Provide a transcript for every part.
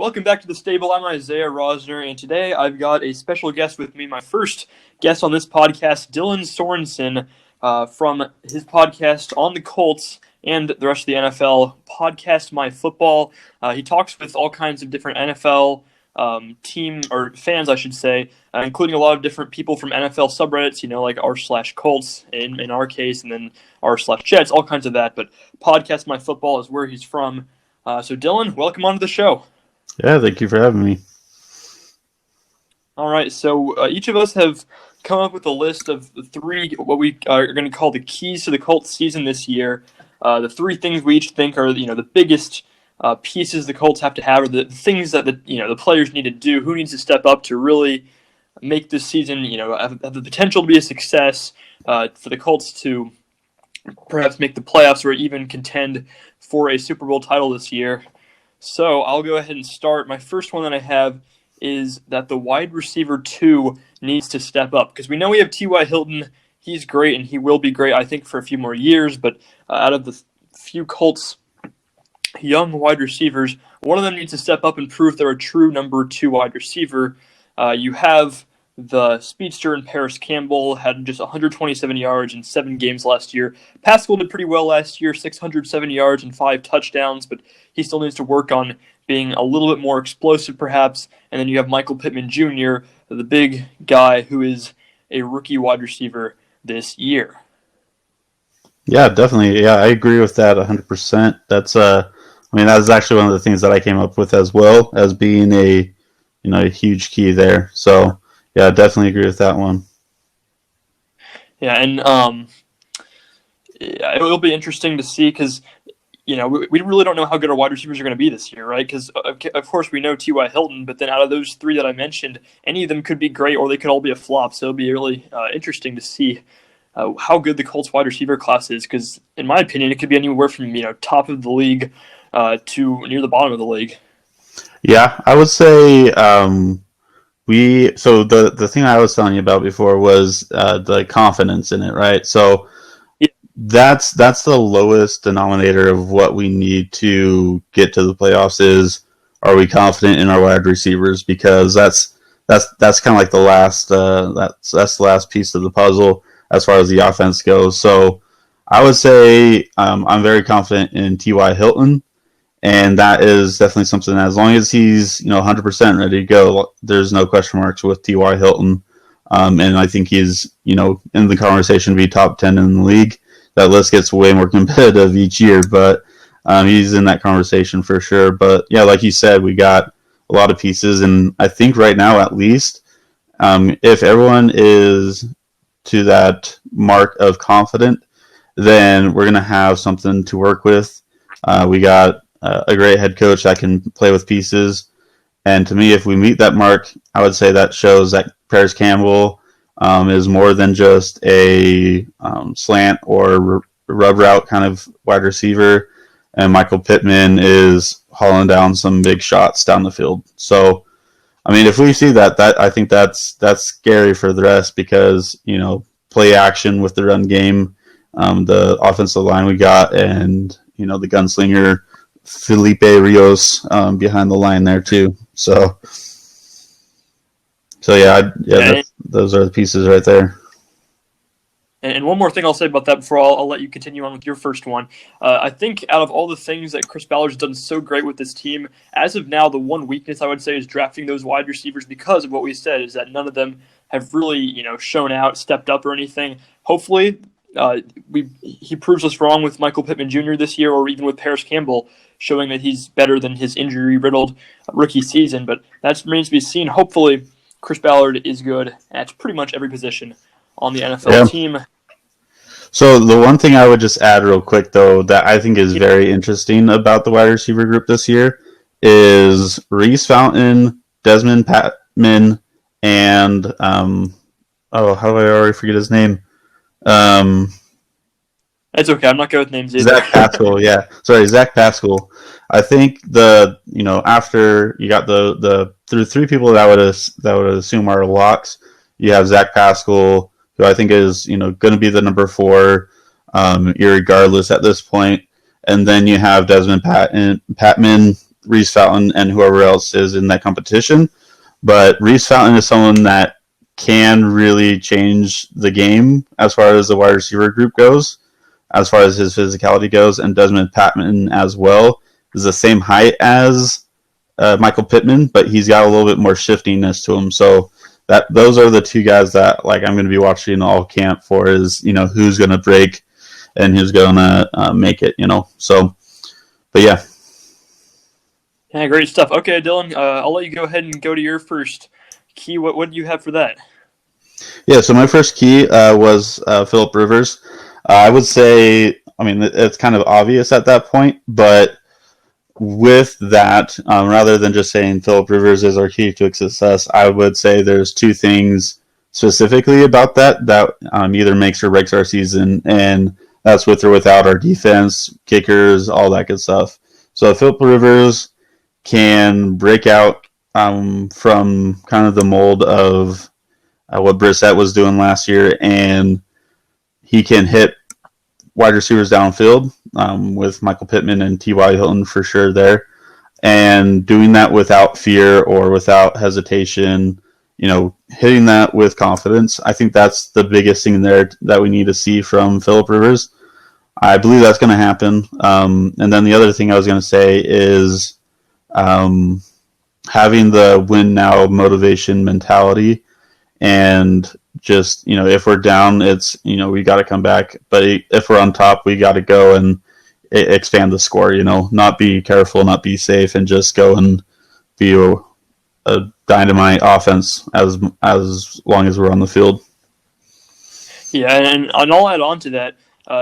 welcome back to the stable. I'm Isaiah Rosner, and today I've got a special guest with me, my first guest on this podcast, Dylan Sorensen, from his podcast on the Colts and the rest of the NFL, Podcast My Football. He talks with all kinds of different NFL team, or fans, I should say, including a lot of different people from NFL subreddits, like r/Colts in our case, and then r/Jets, all kinds of that. But Podcast My Football is where he's from. So Dylan, welcome onto the show. Yeah, thank you for having me. All right, so each of us have come up with a list of the three, what we are going to call the keys to the Colts season this year. The three things we each think are, the biggest pieces the Colts have to have, or the things that the players need to do. Who needs to step up to really make this season, have the potential to be a success, for the Colts to perhaps make the playoffs or even contend for a Super Bowl title this year. So I'll go ahead and start. My first one that I have is that the wide receiver 2 needs to step up, because we know we have T.Y. Hilton. He's great, and he will be great, I think, for a few more years. But out of the few Colts young wide receivers, one of them needs to step up and prove they're a true number 2 wide receiver. You have the speedster in Paris Campbell, had just 127 yards in 7 games last year. Pascal did pretty well last year, 607 yards and 5 touchdowns, but he still needs to work on being a little bit more explosive perhaps. And then you have Michael Pittman Jr., the big guy who is a rookie wide receiver this year. Yeah, definitely. Yeah, I agree with that 100%. That's that was actually one of the things that I came up with as well as being a huge key there. So yeah, I definitely agree with that one. Yeah, and it will be interesting to see because, we really don't know how good our wide receivers are going to be this year, right? Because, of course, we know T.Y. Hilton, but then out of those 3 that I mentioned, any of them could be great or they could all be a flop. So it'll be really interesting to see how good the Colts wide receiver class is because, in my opinion, it could be anywhere from, top of the league to near the bottom of the league. Yeah, I would say so the thing I was telling you about before was the confidence in it, right? So yeah, that's the lowest denominator of what we need to get to the playoffs is, are we confident in our wide receivers? Because that's kind of like the last that's the last piece of the puzzle as far as the offense goes. So I would say I'm very confident in T.Y. Hilton. And that is definitely something, as long as he's 100% ready to go, there's no question marks with T.Y. Hilton. And I think he's in the conversation to be top 10 in the league. That list gets way more competitive each year, but he's in that conversation for sure. But yeah, like you said, we got a lot of pieces, and I think right now at least, if everyone is to that mark of confident, then we're going to have something to work with. We got a great head coach that can play with pieces. And to me, if we meet that mark, I would say that shows that Paris Campbell is more than just a slant or rub route kind of wide receiver. And Michael Pittman is hauling down some big shots down the field. So, if we see that I think that's scary for the rest because, play action with the run game, the offensive line we got, and, the gunslinger Felipe Rios behind the line there too. So yeah, those are the pieces right there. And one more thing I'll say about that before I'll let you continue on with your first one. I think out of all the things that Chris Ballard's done so great with this team, as of now, the one weakness I would say is drafting those wide receivers because of what we said is that none of them have really shown out, stepped up or anything. Hopefully, he proves us wrong with Michael Pittman Jr. this year, or even with Paris Campbell, showing that he's better than his injury-riddled rookie season. But that remains to be seen. Hopefully, Chris Ballard is good at pretty much every position on the NFL team. So the one thing I would just add real quick, though, that I think is very interesting about the wide receiver group this year is Reese Fountain, Desmond Patman, and how do I already forget his name? It's okay. I'm not good with names either. Zach Pascal, yeah. Sorry, Zach Pascal. I think after you got the 3 people that would assume are locks, you have Zach Pascal, who I think is going to be the number 4, irregardless at this point, and then you have Desmond Patman, Reese Fountain and whoever else is in that competition. But Reese Fountain is someone that can really change the game as far as the wide receiver group goes, as far as his physicality goes, and Desmond Patman as well is the same height as Michael Pittman, but he's got a little bit more shiftiness to him. So those are the two guys that like I'm going to be watching all camp for is who's going to break and who's going to make it. So, but yeah. Yeah, great stuff. Okay, Dylan, I'll let you go ahead and go to your first key. What do you have for that? Yeah, so my first key was Philip Rivers. I would say, I mean, it's kind of obvious at that point, but with that, rather than just saying Philip Rivers is our key to success, I would say there's two things specifically about that either makes or breaks our season, and that's with or without our defense, kickers, all that good stuff. So Philip Rivers can break out from kind of the mold of what Brissett was doing last year, and he can hit wide receivers downfield with Michael Pittman and T.Y. Hilton for sure there, and doing that without fear or without hesitation, hitting that with confidence. I think that's the biggest thing there that we need to see from Philip Rivers. I believe that's going to happen. And then the other thing I was going to say is having the win now motivation mentality, and just if we're down, it's we got to come back, but if we're on top, we got to go and expand the score. Not be careful, not be safe, and just go and be a dynamite offense as long as we're on the field. Yeah, and I'll add on to that.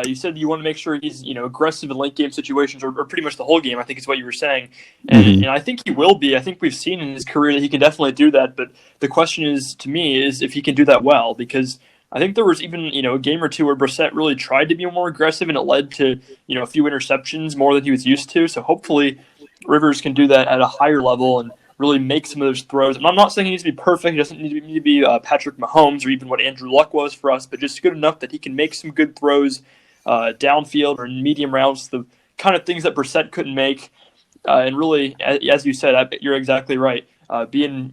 You said you want to make sure he's aggressive in late game situations, or pretty much the whole game. I think is what you were saying, and I think he will be. I think we've seen in his career that he can definitely do that. But the question is, to me, is if he can do that well, because I think there was even a game or two where Brissett really tried to be more aggressive, and it led to a few interceptions more than he was used to. So hopefully, Rivers can do that at a higher level and really make some of those throws. And I'm not saying he needs to be perfect. He doesn't need to be Patrick Mahomes or even what Andrew Luck was for us, but just good enough that he can make some good throws downfield or in medium routes, the kind of things that Brissett couldn't make. And really, as you said, you're exactly right. Being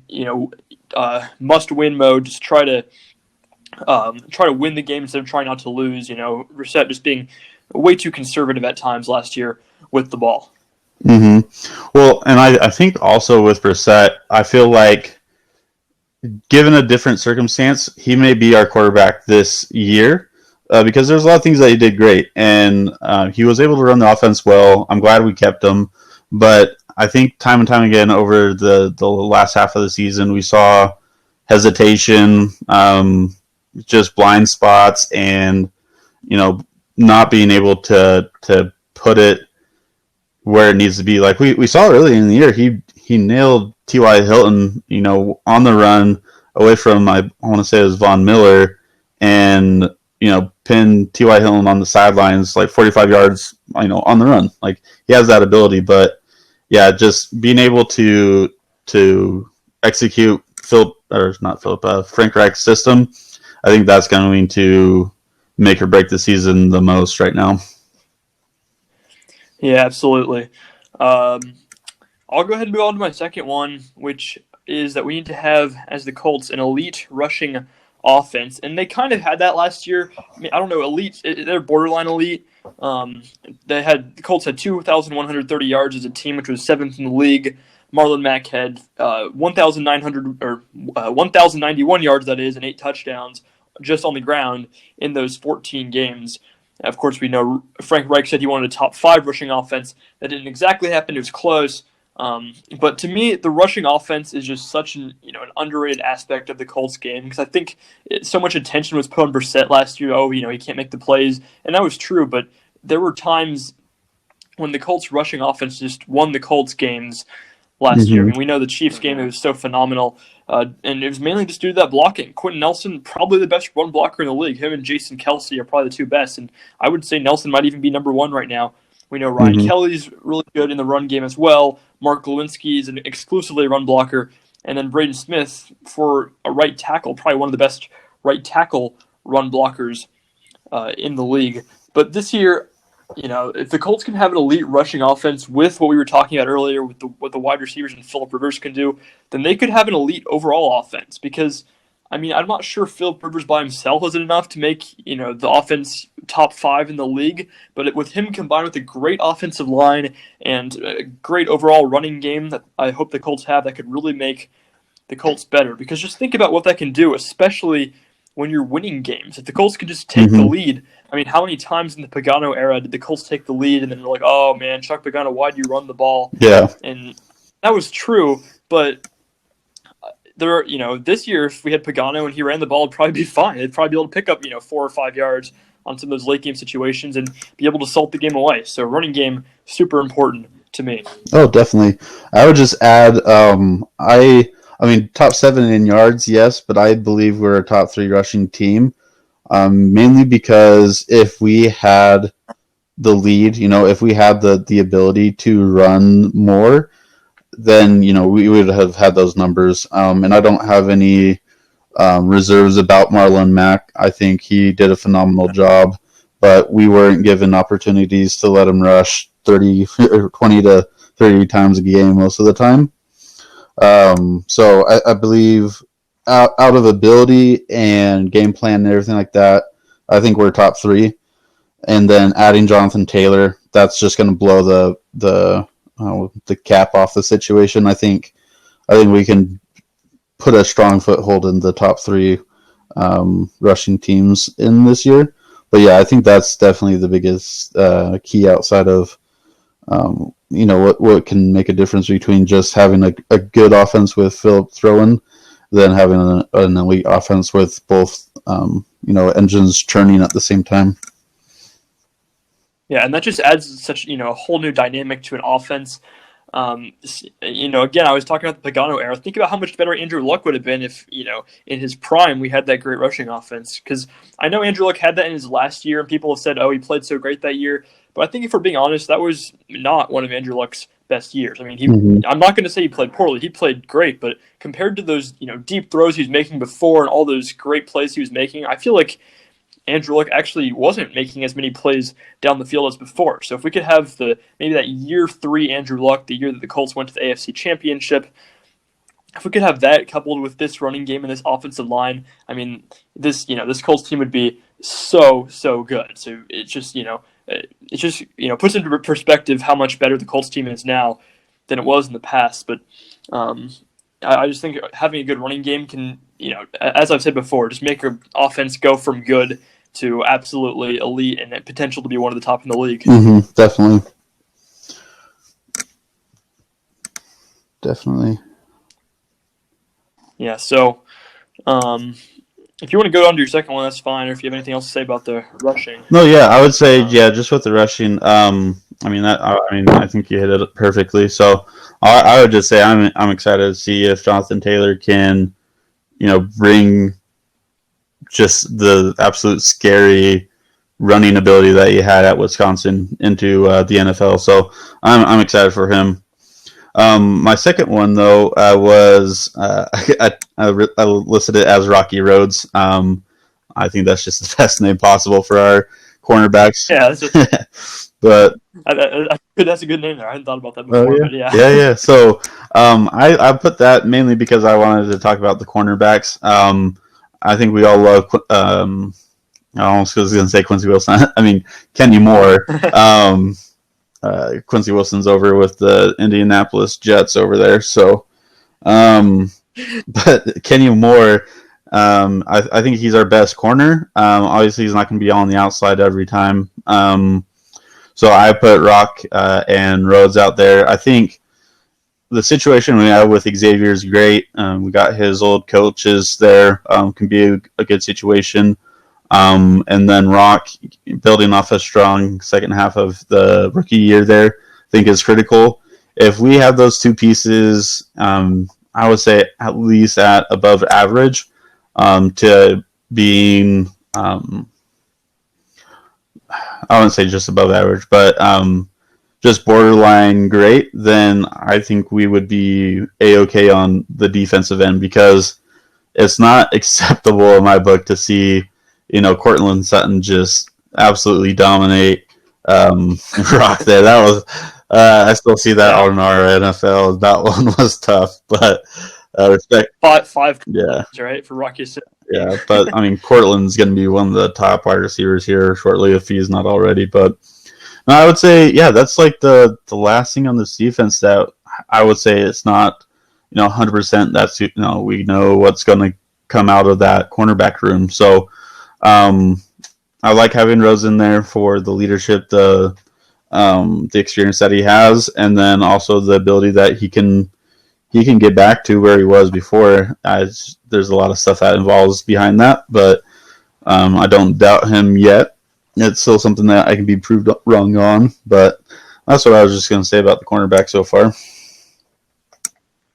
must-win mode, just try to win the game instead of trying not to lose. Brissett just being way too conservative at times last year with the ball. Mm-hmm. Well, and I think also with Brissett, I feel like given a different circumstance, he may be our quarterback this year because there's a lot of things that he did great, and he was able to run the offense well. I'm glad we kept him, but I think time and time again over the last half of the season, we saw hesitation, just blind spots, and not being able to put it where it needs to be. Like we saw early in the year, he nailed T.Y. Hilton, on the run away from I want to say it was Von Miller, and pinned T.Y. Hilton on the sidelines like 45 yards, on the run. Like he has that ability, but yeah, just being able to execute Frank Reich's system, I think that's going to make or break the season the most right now. Yeah, absolutely. I'll go ahead and move on to my second one, which is that we need to have, as the Colts, an elite rushing offense. And they kind of had that last year. I mean, I don't know, elite, they're borderline elite. The Colts had 2,130 yards as a team, which was seventh in the league. Marlon Mack had 1,091 yards, that is, and 8 touchdowns just on the ground in those 14 games. Of course, we know Frank Reich said he wanted a top 5 rushing offense. That didn't exactly happen. It was close. But to me, the rushing offense is just such an underrated aspect of the Colts game, because I think so much attention was put on Brissett last year. Oh, he can't make the plays, and that was true. But there were times when the Colts rushing offense just won the Colts games last year. I mean, we know the Chiefs game, it was so phenomenal, and it was mainly just due to that blocking. Quentin Nelson, probably the best run blocker in the league. Him and Jason Kelce are probably the two best, and I would say Nelson might even be number 1 right now. We know Ryan Kelly's really good in the run game as well. Mark Lewinsky is an exclusively run blocker, and then Braden Smith for a right tackle, probably one of the best right tackle run blockers in the league. But this year, if the Colts can have an elite rushing offense with what we were talking about earlier, with what the wide receivers and Philip Rivers can do, then they could have an elite overall offense. Because, I'm not sure Philip Rivers by himself isn't enough to make the offense top 5 in the league. But with him combined with a great offensive line and a great overall running game that I hope the Colts have, that could really make the Colts better. Because just think about what that can do, especially when you're winning games. If the Colts can just take the lead, how many times in the Pagano era did the Colts take the lead and then they're like, oh man, Chuck Pagano, why'd you run the ball? Yeah. And that was true, but this year if we had Pagano and he ran the ball, it'd probably be fine. They'd probably be able to pick up 4 or 5 yards on some of those late game situations and be able to salt the game away. So running game, super important to me. Oh, definitely. I would just add, top 7 in yards, yes, but I believe we're a top 3 rushing team. Mainly because if we had the lead, if we had the ability to run more, then we would have had those numbers. And I don't have any reserves about Marlon Mack. I think he did a phenomenal job, but we weren't given opportunities to let him rush 30 or 20 to 30 times a game most of the time. So I believe out of ability and game plan and everything like that, I think we're top 3. And then adding Jonathan Taylor, that's just going to blow the cap off the situation. I think we can put a strong foothold in the top 3 rushing teams in this year. But yeah, I think that's definitely the biggest key outside of what can make a difference between just having a good offense with Philip throwing, than having an elite offense with both engines churning at the same time. Yeah, and that just adds such a whole new dynamic to an offense. Again, I was talking about the Pagano era. Think about how much better Andrew Luck would have been if, in his prime, we had that great rushing offense. Because I know Andrew Luck had that in his last year, and people have said, oh, he played so great that year. But I think if we're being honest, that was not one of Andrew Luck's best years. I'm not going to say he played poorly. He played great, but compared to those, deep throws he was making before and all those great plays he was making, I feel like Andrew Luck actually wasn't making as many plays down the field as before. So if we could have maybe that year 3 Andrew Luck, the year that the Colts went to the AFC Championship, if we could have that coupled with this running game and this offensive line, this Colts team would be so good. So it just puts into perspective how much better the Colts team is now than it was in the past. But I just think having a good running game can, as I've said before, just make your offense go from good to absolutely elite and potential to be one of the top in the league. Definitely. Yeah, so if you want to go on to your second one, that's fine. Or if you have anything else to say about the rushing. No, yeah, I would say just with the rushing. I think you hit it perfectly. So I would just say I'm excited to see if Jonathan Taylor can, bring just the absolute scary running ability that he had at Wisconsin into the NFL. So I'm excited for him. My second one though was I listed it as Rocky Roads. I think that's just the best name possible for our cornerbacks. Yeah, but that's a good name there. I hadn't thought about that before. But yeah. Yeah. So I put that mainly because I wanted to talk about the cornerbacks. I think we all love. I almost was going to say Quincy Wilson. Kenny Moore. Quincy Wilson's over with the Indianapolis Jets over there. So, but Kenny Moore, I think he's our best corner. Obviously, he's not going to be on the outside every time. So I put Rock and Rhodes out there. I think the situation we have with Xavier is great. We got his old coaches there. Can be a good situation. And then Rock, building off a strong second half of the rookie year there, I think is critical. If we have those two pieces, I would say at least at above average to being, I wouldn't say just above average, but just borderline great, then I think we would be A-okay on the defensive end, because it's not acceptable in my book to see Cortland Sutton just absolutely dominate rock there. That was I still see that Yeah, on our NFL. That one was tough, but respect. five Yeah, right for Rocky City. yeah. But I mean, Cortland's going to be one of the top wide receivers here shortly if he's not already. But no, I would say, yeah, that's like the last thing on this defense that I would say it's not, 100%. That's we know what's going to come out of that cornerback room. So um, I like having Rose in there for the leadership, the experience that he has, and then also the ability that he can get back to where he was before. There's a lot of stuff that involves behind that, but I don't doubt him yet. It's still something that I can be proved wrong on, but that's what I was just going to say about the cornerback so far.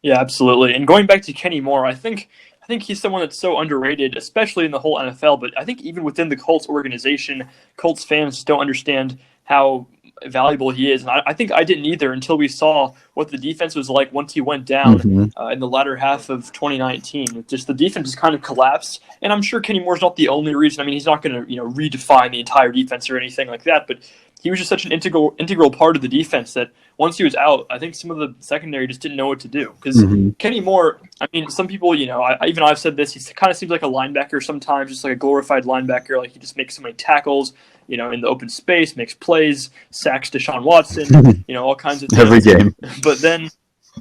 Yeah, absolutely. And going back to Kenny Moore, I think he's someone that's so underrated, especially in the whole NFL. But I think even within the Colts organization, Colts fans just don't understand how valuable he is. And I think I didn't either until we saw what the defense was like once he went down Mm-hmm. in the latter half of 2019. Just the defense just kind of collapsed. And I'm sure Kenny Moore's not the only reason. I mean, he's not going to redefine the entire defense or anything like that. But he was just such an integral part of the defense that once he was out, I think some of the secondary just didn't know what to do. Because Mm-hmm. Kenny Moore, I mean, some people, even I've said this, he kind of seems like a linebacker sometimes, just like a glorified linebacker. Like he just makes so many tackles, in the open space, makes plays, sacks Deshaun Watson, all kinds of Every things. game. But then,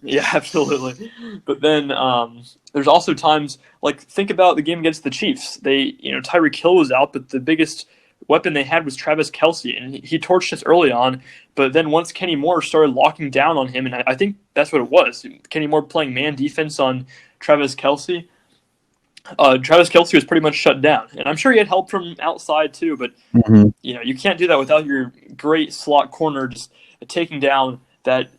yeah, absolutely. But then there's also times, like, think about the game against the Chiefs. Tyreek Hill was out, but the biggest weapon they had was Travis Kelce, and he torched us early on. But then once Kenny Moore started locking down on him, and I think that's what it was, Kenny Moore playing man defense on Travis Kelce. Travis Kelce was pretty much shut down, and I'm sure he had help from outside too. But Mm-hmm. you can't do that without your great slot corner just taking down that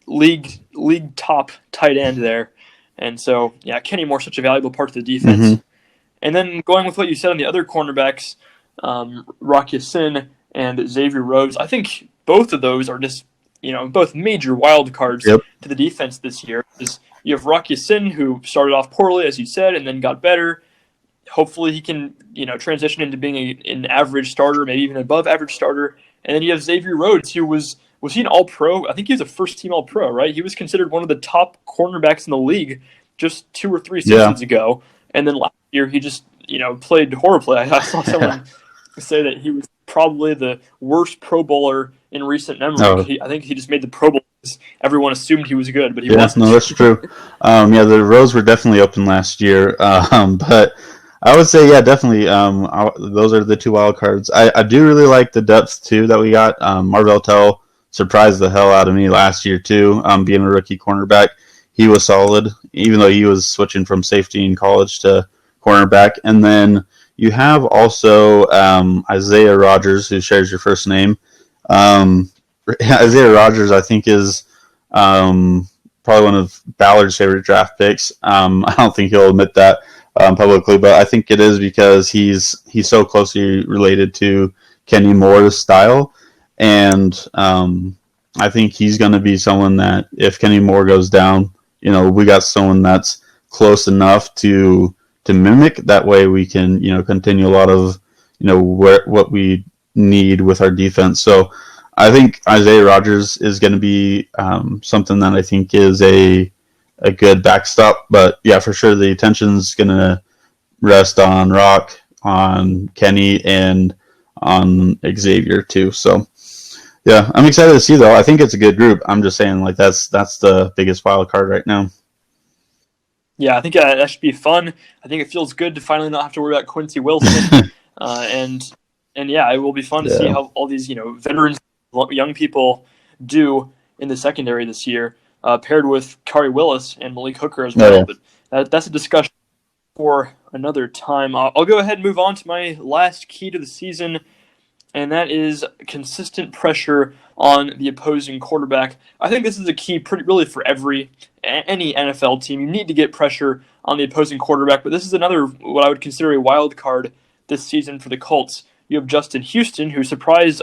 league top tight end there. And so yeah, Kenny Moore such a valuable part of the defense. Mm-hmm. And then going with what you said on the other cornerbacks, Rock Ya-Sin and Xavier Rhodes, I think both of those are just both major wild cards Yep. to the defense this year. Because you have Rock Ya-Sin, who started off poorly, as you said, and then got better. Hopefully he can transition into being an average starter, maybe even above average starter. And then you have Xavier Rhodes, who was he an All Pro? I think he was a first team All Pro, right? He was considered one of the top cornerbacks in the league just 2 or 3 Yeah. seasons ago. And then last year he just played horribly. I saw someone say that he was probably the worst Pro Bowler in recent Oh, memory. I think he just made the Pro Bowl because everyone assumed he was good, but he yeah. wasn't. No, that's true. Yeah, the rows were definitely open last year, but I would say, yeah, definitely. Those are the two wild cards. I do really like the depth too that we got. Marvell Tell surprised the hell out of me last year too. Being a rookie cornerback, he was solid, even though he was switching from safety in college to cornerback. And then you have also Isaiah Rogers, who shares your first name. Um, Isaiah Rogers, I think, is probably one of Ballard's favorite draft picks. I don't think he'll admit that publicly, but I think it is because he's so closely related to Kenny Moore's style, and I think he's going to be someone that if Kenny Moore goes down, we got someone that's close enough to mimic. That way, we can continue a lot of what we need with our defense. So I think Isaiah Rogers is going to be something that I think is a good backstop. But yeah, for sure, the attention's going to rest on Rock, on Kenny, and on Xavier too. So yeah, I'm excited to see though. I think it's a good group. I'm just saying, like that's the biggest wild card right now. Yeah, I think that should be fun. I think it feels good to finally not have to worry about Quincy Wilson, and yeah, it will be fun to see Yeah, how all these veterans, young people do in the secondary this year, paired with Kari Willis and Malik Hooker as well. yeah, But that's a discussion for another time. I'll go ahead and move on to my last key to the season, and that is consistent pressure on the opposing quarterback. I think this is a key really for any NFL team. You need to get pressure on the opposing quarterback, but this is another what I would consider a wild card this season for the Colts. You have Justin Houston, who surprised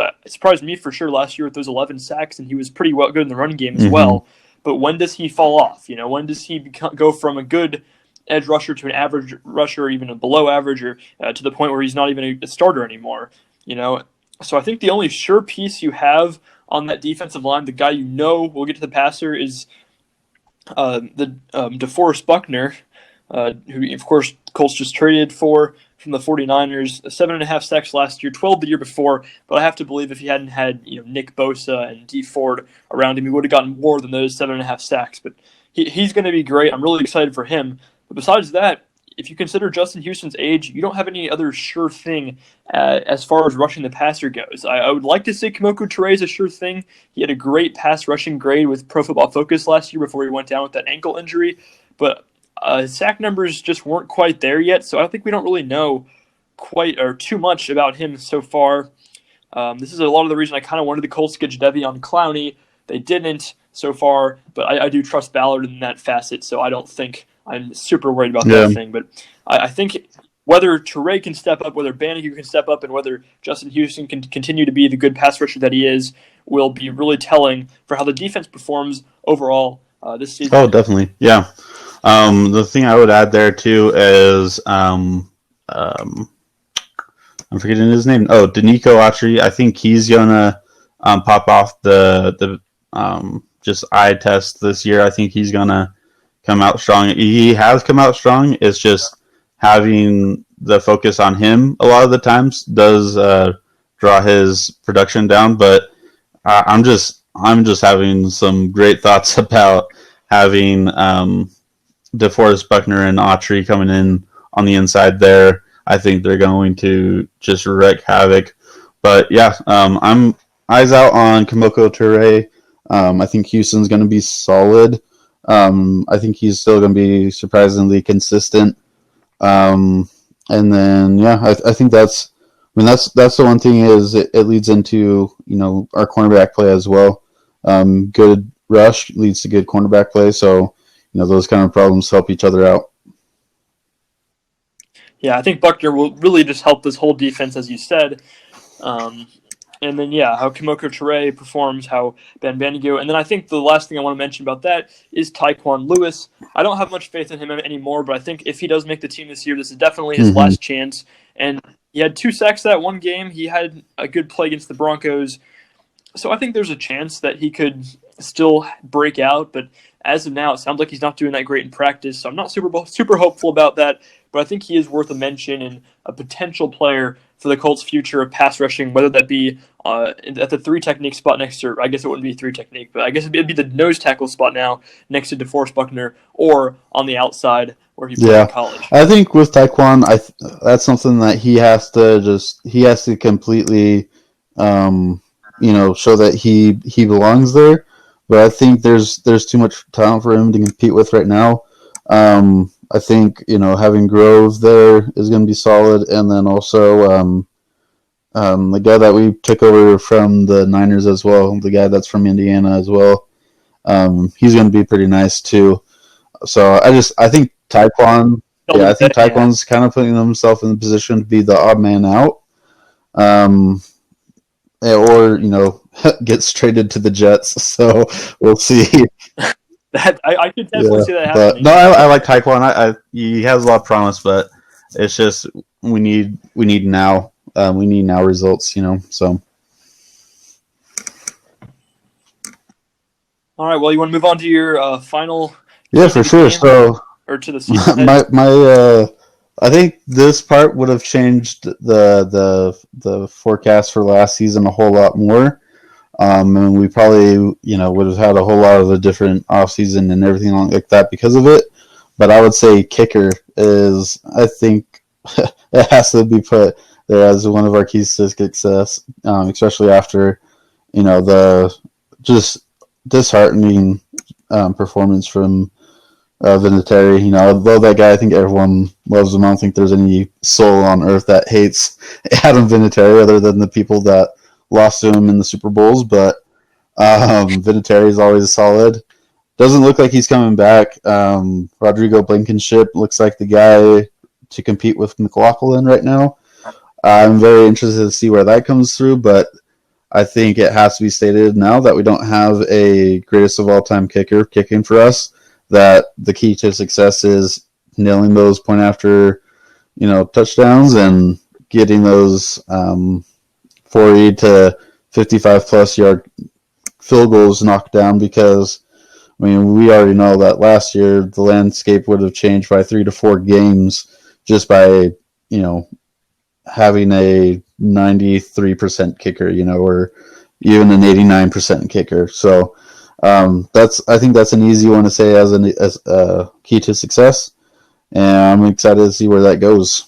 me for sure last year with those 11 sacks, and he was pretty well good in the running game as mm-hmm. well. But when does he fall off? When does he go from a good edge rusher to an average rusher, or even a below average, or to the point where he's not even a starter anymore? So I think the only sure piece you have on that defensive line, the guy you know will get to the passer, is the DeForest Buckner, who, of course, the Colts just traded for from the 49ers. 7.5 sacks last year, 12 the year before. But I have to believe if he hadn't had Nick Bosa and Dee Ford around him, he would have gotten more than those 7.5 sacks. But he's going to be great. I'm really excited for him. But besides that, if you consider Justin Houston's age, you don't have any other sure thing as far as rushing the passer goes. I would like to say Kemoko Turay is a sure thing. He had a great pass rushing grade with Pro Football Focus last year before he went down with that ankle injury, but his sack numbers just weren't quite there yet, so I think we don't really know quite or too much about him so far. This is a lot of the reason I kind of wanted the Colts to get Jadeveon Clowney. They didn't so far, but I do trust Ballard in that facet, so I don't think I'm super worried about that thing. But I think whether Turay can step up, whether Bannigan can step up, and whether Justin Houston can continue to be the good pass rusher that he is, will be really telling for how the defense performs overall this season. Oh, definitely. Yeah. The thing I would add there, too, is I'm forgetting his name. Oh, Danico Autry. I think he's going to pop off the just eye test this year. I think he's going to come out strong. He has come out strong. It's just having the focus on him a lot of the times does draw his production down. But I'm just having some great thoughts about having DeForest Buckner and Autry coming in on the inside there. I think they're going to just wreak havoc. But yeah, I'm eyes out on Kemoko Turay. I think Houston's going to be solid. I think he's still going to be surprisingly consistent. And then, yeah, I think that's the one thing is it leads into, our cornerback play as well. Good rush leads to good cornerback play. So, those kind of problems help each other out. Yeah, I think Buckner will really just help this whole defense, as you said. And then, how Kemoko Turay performs, how Ben Bandigo. And then I think the last thing I want to mention about that is Tyquan Lewis. I don't have much faith in him anymore, but I think if he does make the team this year, this is definitely his last chance. And he had 2 sacks that one game. He had a good play against the Broncos. So I think there's a chance that he could still break out. But as of now, it sounds like he's not doing that great in practice. So I'm not super hopeful about that. But I think he is worth a mention and a potential player for the Colts' future of pass rushing, whether that be at the 3 technique spot next to, I guess it wouldn't be 3 technique, but I guess it'd be the nose tackle spot now next to DeForest Buckner, or on the outside where he played in college. I think with Tyquan, that's something that he has to completely, show that he belongs there. But I think there's too much talent for him to compete with right now. I think, having Grove there is going to be solid. And then also the guy that we took over from the Niners as well, the guy that's from Indiana as well, he's going to be pretty nice too. So I think Tyquan, Tyquan's kind of putting himself in the position to be the odd man out. Or, gets traded to the Jets. So we'll see. I could definitely see that happening. No, I like Tyquan. He has a lot of promise, but it's just we need now. We need now results, So. All right. Well, you want to move on to your final? Yeah, for sure. So, or to the season. I think this part would have changed the forecast for last season a whole lot more. And we probably, would have had a whole lot of a different offseason and everything like that because of it. But I would say kicker is, I think, it has to be put there as one of our keys to success, especially after, the just disheartening performance from Vinatieri. I love that guy. I think everyone loves him. I don't think there's any soul on earth that hates Adam Vinatieri other than the people that lost to him in the Super Bowls, but Vinatieri is always solid. Doesn't look like he's coming back. Rodrigo Blankenship looks like the guy to compete with McLaughlin right now. I'm very interested to see where that comes through, but I think it has to be stated now that we don't have a greatest of all time kicker kicking for us, that the key to success is nailing those point after, touchdowns and getting those 40 to 55 plus yard field goals knocked down, because I mean, we already know that last year the landscape would have changed by 3 to 4 games just by, having a 93% kicker, or even an 89% kicker. So I think that's an easy one to say as a key to success, and I'm excited to see where that goes.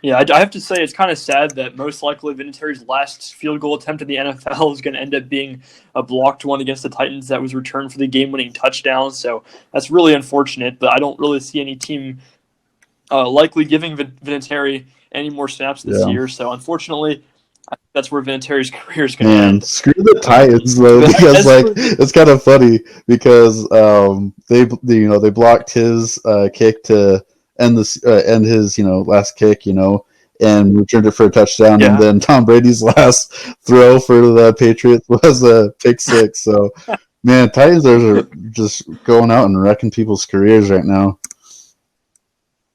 Yeah, I have to say it's kind of sad that most likely Vinatieri's last field goal attempt in the NFL is going to end up being a blocked one against the Titans that was returned for the game-winning touchdown. So that's really unfortunate, but I don't really see any team likely giving Vinatieri any more snaps this Yeah. year. So unfortunately, I think that's where Vinatieri's career is going to Man, end. screw the Titans though, because it's kind of funny because they blocked his kick to end his last kick, and returned it for a touchdown, and then Tom Brady's last throw for the Patriots was a pick six. So man, Titans are just going out and wrecking people's careers right now.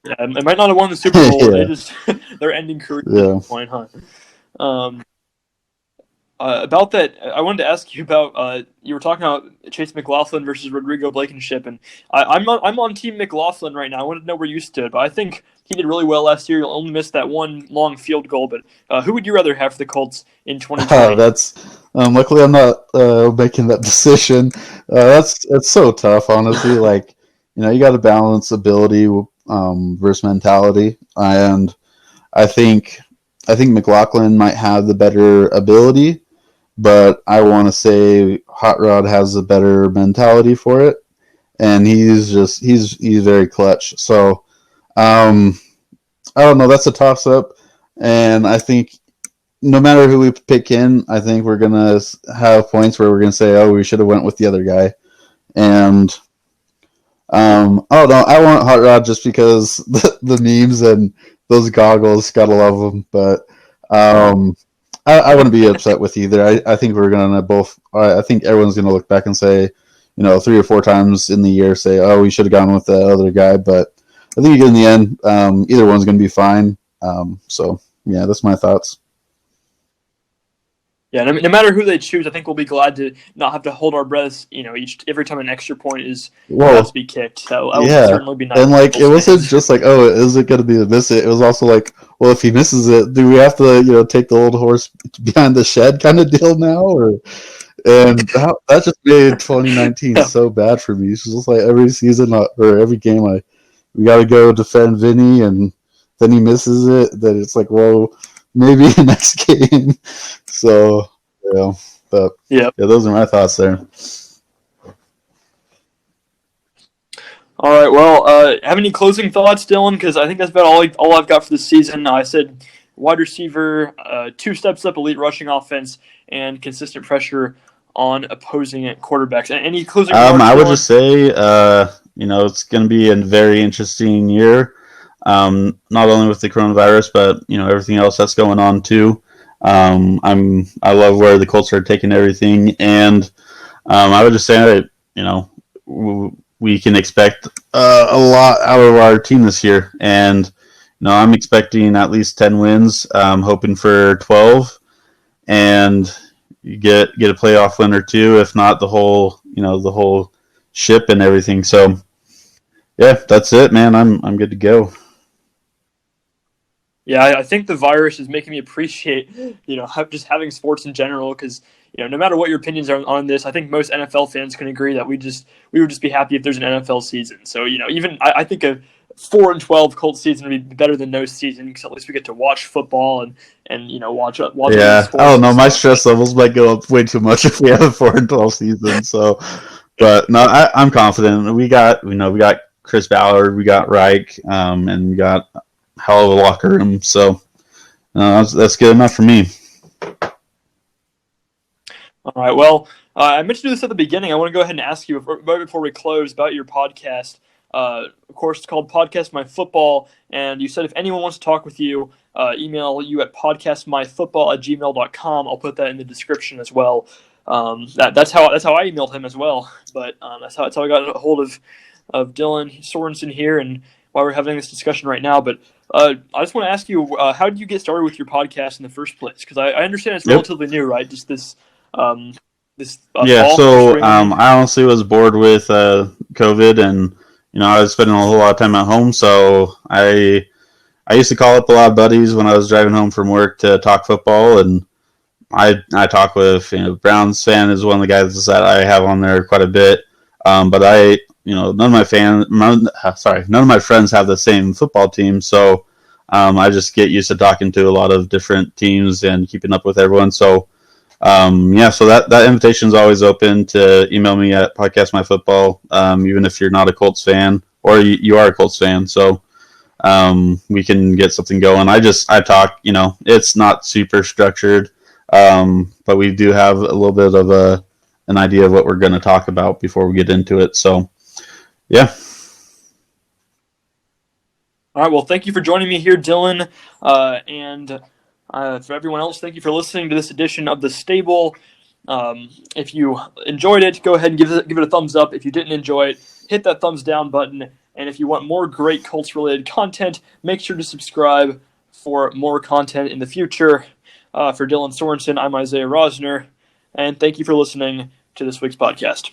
Yeah, they might not have won the Super Bowl. Yeah. They're ending career at Yeah. this point, huh? About that, I wanted to ask you about. You were talking about Chase McLaughlin versus Rodrigo Blankenship, and I'm on Team McLaughlin right now. I wanted to know where you stood, but I think he did really well last year. He only missed that one long field goal. But who would you rather have for the Colts in 2020? That's luckily I'm not making that decision. It's so tough, honestly. Like, you got to balance ability versus mentality, and I think McLaughlin might have the better ability, but I want to say Hot Rod has a better mentality for it, and he's very clutch. So I don't know. That's a toss up, and I think no matter who we pick in, I think we're gonna have points where we're gonna say, "Oh, we should have went with the other guy." And oh no, I want Hot Rod just because the memes and those goggles, gotta love them. But I wouldn't be upset with either. I think we're gonna both. I think everyone's gonna look back and say, 3 or 4 times in the year, say, "Oh, we should have gone with the other guy." But I think in the end, either one's gonna be fine. So yeah, that's my thoughts. Yeah, no matter who they choose, I think we'll be glad to not have to hold our breaths. Every time an extra point has to be kicked. So that would certainly be nice. And like, it wasn't just like, oh, is it going to be a miss it? It was also like, well, if he misses it, do we have to take the old horse behind the shed kind of deal now? And that just made 2019 so bad for me. It's just like every season or every game, we got to go defend Vinny, and then he misses it. Then it's like, well, maybe next game. So yeah, those are my thoughts there. All right. Well, have any closing thoughts, Dylan? Because I think that's about all I've got for this season. I said wide receiver, 2 steps up, elite rushing offense, and consistent pressure on opposing quarterbacks. Any closing remarks, I would Dylan? just say, it's going to be a very interesting year. Not only with the coronavirus, but everything else that's going on too. I love where the Colts are taking everything, and I would just say that we can expect a lot out of our team this year, and I'm expecting at least 10 wins. Hoping for 12, and you get a playoff win or two, if not the whole ship and everything. So yeah, that's it, man. I'm good to go. Yeah, I think the virus is making me appreciate, just having sports in general. Because no matter what your opinions are on this, I think most NFL fans can agree that we would just be happy if there's an NFL season. So even I think a 4-12 Colts season would be better than no season, because at least we get to watch football and watch. Yeah, I don't know. My stress levels might go up way too much if we have a 4-12 season. So, but no, I'm confident. We got Chris Ballard, we got Reich, and we got hell of a locker room. So that's good enough for me. All right. Well, I mentioned this at the beginning. I want to go ahead and ask you right before we close about your podcast. Of course, it's called Podcast My Football, and you said if anyone wants to talk with you, email you at podcastmyfootball@gmail.com. I'll put that in the description as well. That's how I emailed him as well. But that's how I got a hold of Dylan Sorensen here, and why we're having this discussion right now. But I just want to ask you, how did you get started with your podcast in the first place? Because I understand it's Yep. relatively new, right? Just this Yeah. fall or So spring, maybe. I honestly was bored with COVID, and I was spending a whole lot of time at home. So I used to call up a lot of buddies when I was driving home from work to talk football, and I talk with Browns fan is one of the guys that I have on there quite a bit. But none of my friends have the same football team, so I just get used to talking to a lot of different teams and keeping up with everyone. So yeah, so that invitation is always open to email me at Podcast My Football, even if you're not a Colts fan or you are a Colts fan. So we can get something going. I talk. It's not super structured, but we do have a little bit of an idea of what we're going to talk about before we get into it. So yeah. All right. Well, thank you for joining me here, Dylan, and for everyone else, thank you for listening to this edition of The Stable. If you enjoyed it, go ahead and give it a thumbs up. If you didn't enjoy it, hit that thumbs down button. And if you want more great Colts-related content, make sure to subscribe for more content in the future. For Dylan Sorensen, I'm Isaiah Rosner, and thank you for listening to this week's podcast.